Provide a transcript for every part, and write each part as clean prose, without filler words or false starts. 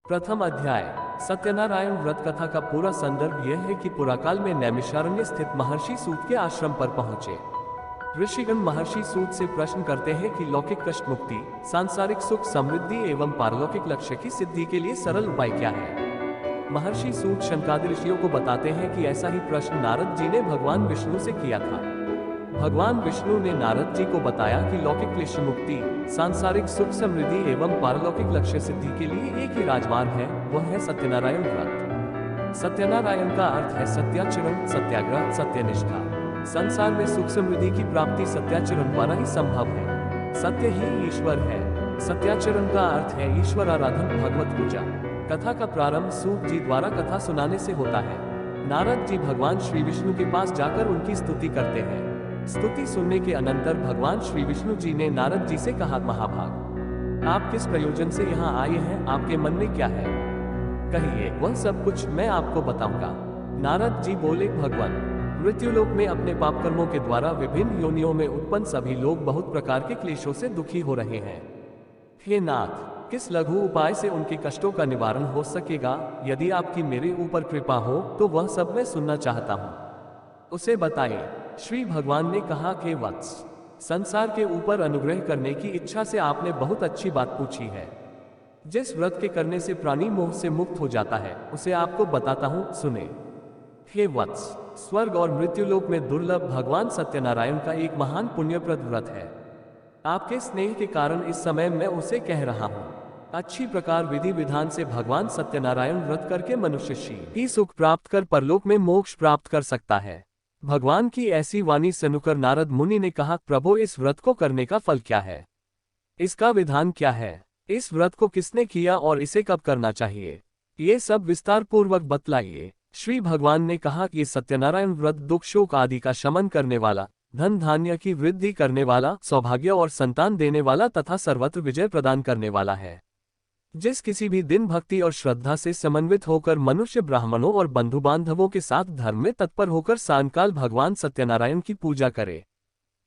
प्रथम अध्याय। सत्यनारायण व्रत कथा का पूरा संदर्भ यह है कि पुराकाल में नैमिषारण्य स्थित महर्षि सूत के आश्रम पर पहुंचे ऋषिगण महर्षि सूत से प्रश्न करते हैं कि लौकिक कष्ट मुक्ति, सांसारिक सुख समृद्धि एवं पारलौकिक लक्ष्य की सिद्धि के लिए सरल उपाय क्या है। महर्षि सूत शनकादि ऋषियों को बताते हैं कि ऐसा ही प्रश्न नारद जी ने भगवान विष्णु से किया था। भगवान विष्णु ने नारद जी को बताया कि लौकिक क्लेश मुक्ति, सांसारिक सुख समृद्धि एवं पारलौकिक लक्ष्य सिद्धि के लिए एक ही राजमार्ग है, वह है सत्यनारायण व्रत। सत्यनारायण का अर्थ है सत्याचरण, सत्याग्रह, सत्यनिष्ठा। संसार में सुख समृद्धि की प्राप्ति सत्याचरण द्वारा ही संभव है। सत्य ही ईश्वर है। सत्याचरण का अर्थ है ईश्वर आराधन, भगवत पूजा। कथा का प्रारंभ सूत जी द्वारा कथा सुनाने से होता है। नारद जी भगवान श्री विष्णु के पास जाकर उनकी स्तुति करते हैं। स्तुति सुनने के अनंतर भगवान श्री विष्णु जी ने नारद जी से कहा, महाभाग, आप किस प्रयोजन से यहाँ आए हैं, आपके मन में क्या है, कहिए, वह सब कुछ मैं आपको बताऊंगा। नारद जी बोले, भगवान, मृत्युलोक में अपने पाप कर्मों के द्वारा विभिन्न योनियों में उत्पन्न सभी लोग बहुत प्रकार के क्लेशों से दुखी हो रहे हैं। हे नाथ, किस लघु उपाय से उनके कष्टों का निवारण हो सकेगा? यदि आपकी मेरे ऊपर कृपा हो तो वह सब मैं सुनना चाहता हूँ, उसे बताइए। श्री भगवान ने कहा कि वत्स, संसार के ऊपर अनुग्रह करने की इच्छा से आपने बहुत अच्छी बात पूछी है। जिस व्रत के करने से प्राणी मोह से मुक्त हो जाता है उसे आपको बताता हूँ, सुने। हे वत्स, स्वर्ग और मृत्युलोक में दुर्लभ भगवान सत्यनारायण का एक महान पुण्यप्रद व्रत है। आपके स्नेह के कारण इस समय मैं उसे कह रहा हूँ। अच्छी प्रकार विधि विधान से भगवान सत्यनारायण व्रत करके मनुष्य ही सुख प्राप्त कर परलोक में मोक्ष प्राप्त कर सकता है। भगवान की ऐसी वाणी सुनकर नारद मुनि ने कहा, प्रभु, इस व्रत को करने का फल क्या है, इसका विधान क्या है, इस व्रत को किसने किया और इसे कब करना चाहिए, ये सब विस्तार पूर्वक बतलाइए। श्री भगवान ने कहा कि सत्यनारायण व्रत दुख शोक आदि का शमन करने वाला, धन धान्य की वृद्धि करने वाला, सौभाग्य और संतान देने वाला तथा सर्वत्र विजय प्रदान करने वाला है। जिस किसी भी दिन भक्ति और श्रद्धा से समन्वित होकर मनुष्य ब्राह्मणों और बंधु बांधवों के साथ धर्म में तत्पर होकर सायंकाल भगवान सत्यनारायण की पूजा करे,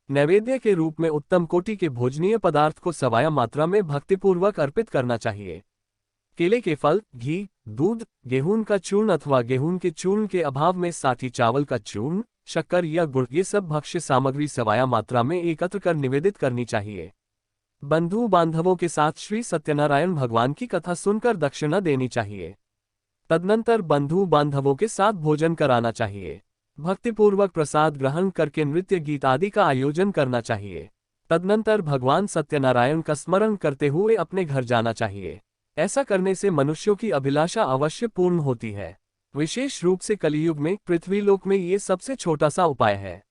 नैवेद्य के रूप में उत्तम कोटि के भोजनीय पदार्थ को सवाया मात्रा में भक्तिपूर्वक अर्पित करना चाहिए। केले के फल, घी, दूध, गेहूं का चूर्ण अथवा गेहूं के चूर्ण के अभाव में साठी चावल का चूर्ण, शक्कर या गुड़, ये सब भक्ष्य सामग्री सवाया मात्रा में एकत्र कर निवेदित करनी चाहिए। बंधु बांधवों के साथ श्री सत्यनारायण भगवान की कथा सुनकर दक्षिणा देनी चाहिए। तदनंतर बंधु बांधवों के साथ भोजन कराना चाहिए। भक्तिपूर्वक प्रसाद ग्रहण करके नृत्य गीत आदि का आयोजन करना चाहिए। तदनंतर भगवान सत्यनारायण का स्मरण करते हुए अपने घर जाना चाहिए। ऐसा करने से मनुष्यों की अभिलाषा अवश्य पूर्ण होती है। विशेष रूप से कलियुग में पृथ्वीलोक में ये सबसे छोटा सा उपाय है।